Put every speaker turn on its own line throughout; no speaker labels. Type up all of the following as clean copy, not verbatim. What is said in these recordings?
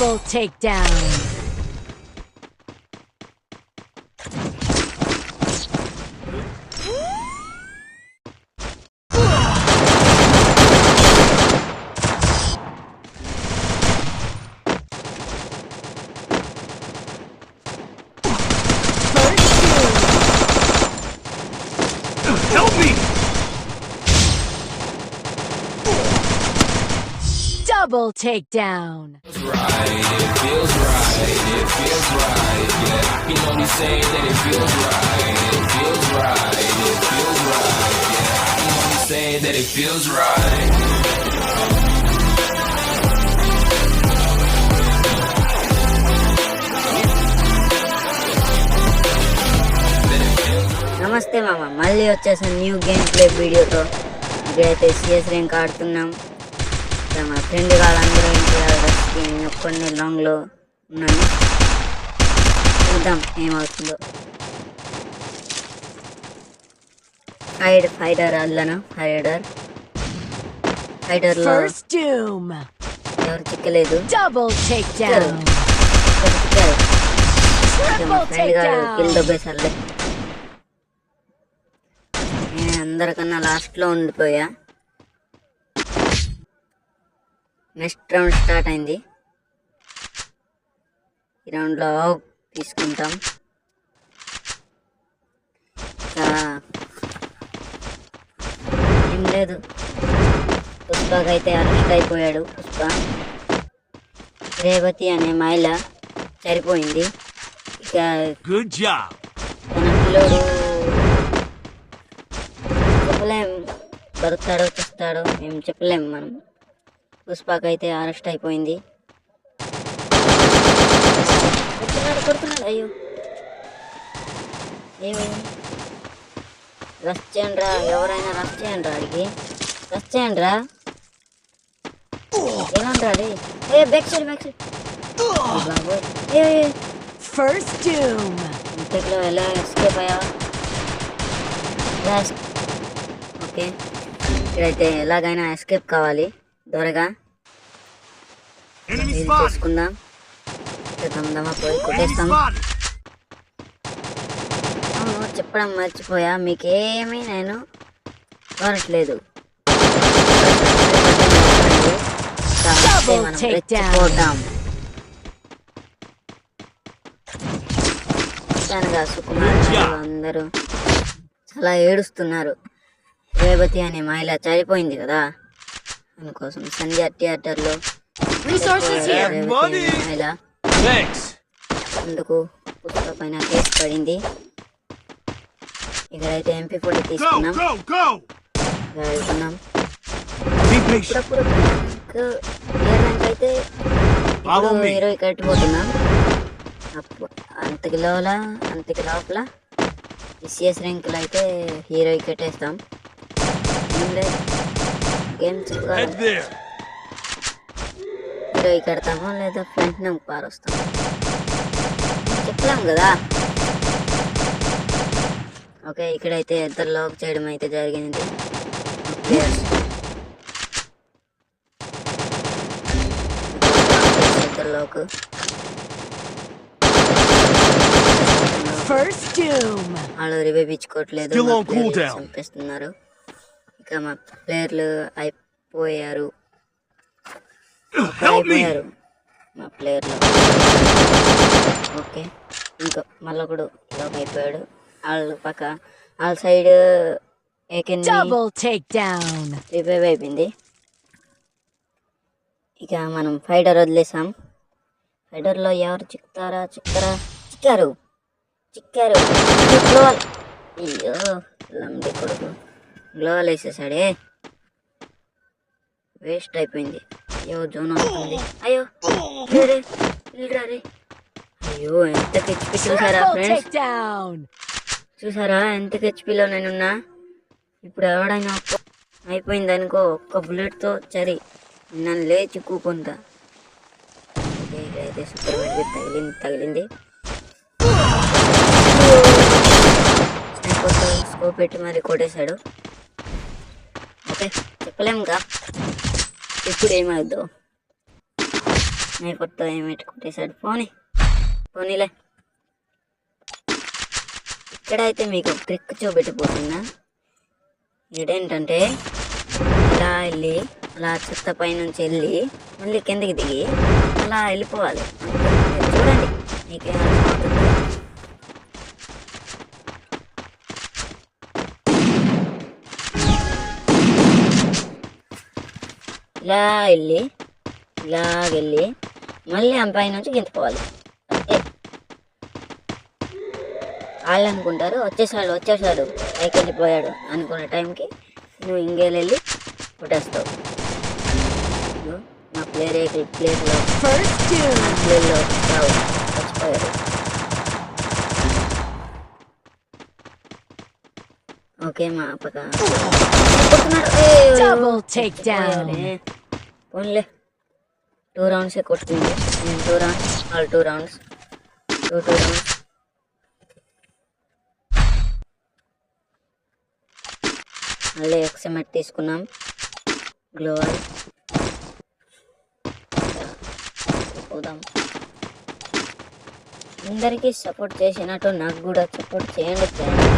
Double takedown.
Help me!
Double takedown.
It feels right, yeah. He only say that it feels right, yeah. He only say that it feels right.
నమస్తే మామ, మళ్ళీ వచ్చేసాను new game play వీడియోతో. ఇప్పుడైతే CS rank ఆడుతున్నాం. మా friend వాళ్ళందరూ ఇంటికి నేను ఒక్కడిని లాంగ్లో ఉన్నాను. చూద్దాం ఏమవుతుందో. ఫైటర్ అల్లనా ఫైటర్లో ఎవరు చిక్కలేదు. చిక్కారు. మా ఫ్రెండ్ గారు కిల్ దొబ్బేసారులే. నేను అందరికన్నా లాస్ట్లో ఉండిపోయా. నెక్స్ట్ రౌండ్ స్టార్ట్ అయింది. ఈ రౌండ్లో తీసుకుంటాం. ఏం లేదు, పుష్పకైతే అరెస్ట్ అయిపోయాడు. పుష్ప రేవతి అనే మహిళ సరిపోయింది. ఇక తన పిల్లోడు చెప్పలేం, బతుకుతాడో చూస్తాడో ఏం చెప్పలేం మనం. పుష్పకైతే అరెస్ట్ అయిపోయింది. కొడుతున్నాడు అయ్యో. ఏమైంది? రష్ చేయండి రా, ఎవరైనా రష్ చేయండి రా, అడిగి రష్ చేయండి రా. ఏమంటారు అది? ఏ బ్యాక్ సైడ్
First doom.
ఇంతలో ఎలా ఎస్కేప్ అయ్యావా? ఓకే, ఇక్కడైతే ఎలాగైనా ఎస్కేప్ కావాలి త్వరగా. చేసుకుందాం, పోయి కొట్టేస్తాం. అవును, చెప్పడం మర్చిపోయా, మీకేమీ నేను కోరట్లేదు. మనం రెచ్చిపోతాం. సుకుమార్ అందరూ చాలా ఏడుస్తున్నారు. రేవతి అనే మహిళ చనిపోయింది కదా, అందుకోసం సంధ్య థియేటర్లో మహిళ అందుకు పుస్తక పైన కేసు పడింది. ఇక్కడైతే MP40 తీసుకున్నాం. వెళ్తున్నాం. అయితే హీరో కట్టిపోతున్నాం. అంతకి లోపల సిఎస్ ర్యాంకులు అయితే హీరో కట్టేస్తాం. గేమ్ హీరో కడతామో లేదా ఫ్రంట్ ను పారొస్తాం చెప్పలేం కదా. ఓకే, ఇక్కడైతే ఇద్దరు లాక్ చేయడం అయితే జరిగింది. ఇద్దరు లాక్. వాళ్ళు రివైవ్ ఇచ్చుకోవట్లేదు, చంపేస్తున్నారు. ఇక మా ప్లేయర్లు అయిపోయారు మా ప్లేయర్లు. ఓకే, ఇంకా మళ్ళీ కూడా లాక్ అయిపోయాడు. వాళ్ళ సైడ్ రివైవ్ అయిపోయింది. ఇక మనం ఫైటర్ వదిలేసాం. ఫైటర్లో ఎవరు చిక్కారు. గ్లోవల్. అయ్యో, లంబి కొడుకు గ్లోవల్ వేసేసాడే, వేస్ట్ అయిపోయింది. అయ్యో, జోన్ అవుతుంది. అయ్యో రే, అయ్యో, ఎంత హెచ్పి చూసారా ఫ్రెండ్స్? చూసారా ఎంత హెచ్పిలో నేనున్నా? ఇప్పుడు ఎవడైనా అయిపోయింది అనుకో, ఒక్క బుల్లెట్తో సరి నన్ను లేచి కూకుంటా. అయితే సూపర్ మెడికెట్ తగిలింది. స్కోప్ పెట్టి మరి కొట్టేశాడు. ఓకే, చెప్పలేముగా ఇప్పుడు ఏమవుద్దో. స్నైపర్తో ఏమిటి కొట్టేశాడు. పోనీలే. ఇక్కడైతే మీకు ఒక ట్రిక్ చూపెట్టిపోతున్నా. ఇదేంటంటే ఇలా వెళ్ళి అలా చెత్త పై నుంచి వెళ్ళి మళ్ళీ కిందకి దిగి అలా వెళ్ళిపోవాలి. చూడండి మీకే అర్థమవుతుంది. ఇలాగెళ్ళి మళ్ళీ ఆ పై నుంచి గింతిపోవాలి. వాళ్ళు అనుకుంటారు వచ్చేసాడు పైకి వెళ్ళిపోయాడు అనుకునే టైంకి నువ్వు ఇంకేళ్ళి కొట్టేస్తావు. మా ప్లేట్లో
First doom.
చచ్చిపోయాడు. ఓకే మా పక్క
Double takedown.
Only 2 rounds కొట్టుకుంది. నేను 2 rounds, all 2 rounds, 2 rounds. మళ్ళీ ఎక్స్ఎంఎట్ తీసుకున్నాం. గ్లోవల్ పోదాం. అందరికీ సపోర్ట్ చేసినట్టు నాకు కూడా సపోర్ట్ చేయండి ఫ్రెండ్స్.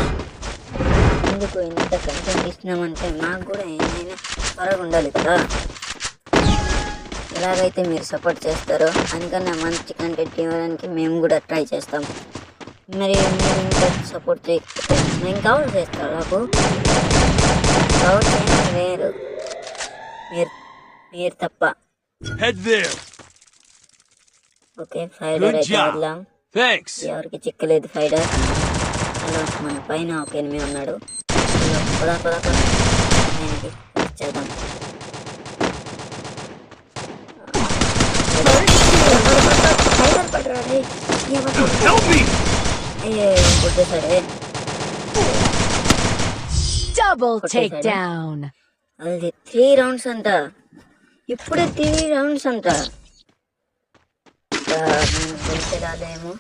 ఎందుకు ఇంత కంటెంట్ ఇస్తున్నామంటే మాకు కూడా ఏమైనా త్వరగా ఉండాలి కదా. ఎలాగైతే మీరు సపోర్ట్ చేస్తారో అందుకన్నా మంచి కంటెంట్ ఇవ్వడానికి మేము కూడా ట్రై చేస్తాం. మరి మీరు ఇంకా సపోర్ట్ చేయకపోతే నేను కవర్ చేస్తాను. నాకు కవర్ చేయడం వేరు, మీరు తప్ప. ఓకే ఫైడర్ అయితే వదిలాం. ఎవరికి చిక్కలేదు ఫైడర్. మన పైన ఒక ఎనిమిది ఉన్నాడు. పదా ఆయనకి చేద్దాం. కొట్టేశాడే.
Double takedown.
అది 3 rounds అంట. ఇప్పుడే 3 rounds అంట. నేను గెలిచేదాదేమో.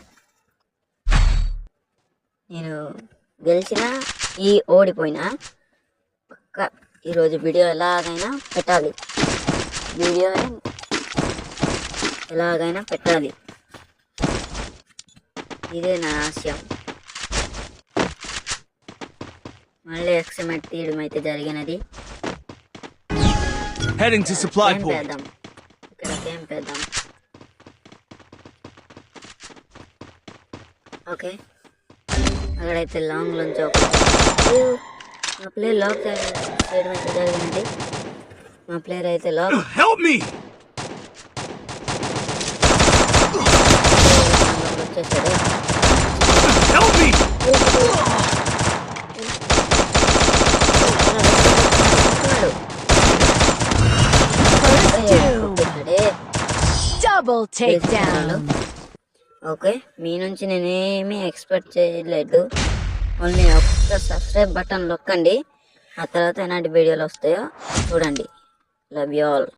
నేను గెలిచినా ఓడిపోయినా పక్క ఈరోజు వీడియో ఎలాగైనా పెట్టాలి. ఇదే నా ఆశయం. మళ్ళీ ఎక్స్ఎంఎట్ తీయడం అయితే జరిగినది.
Heading to supply point.
ఇక్కడ క్యాంప్ వేద్దాం. ఓకే అక్కడైతే లాంగ్ నుంచి మా ప్లేయర్ లాక్ చేయడం అయితే జరిగింది. మా ప్లేయర్ అయితే లాక్.
Help me!
వచ్చేసాడు.
Help me!
Double takedown.
Okay మీ నుంచి నేనేమీ ఎక్స్పెక్ట్ చేయలేదు. ఓన్లీ ఒక్క సబ్స్క్రైబ్ బటన్ నొక్కండి. ఆ తర్వాత ఎలాంటి వీడియోలు వస్తాయో చూడండి. Love you all.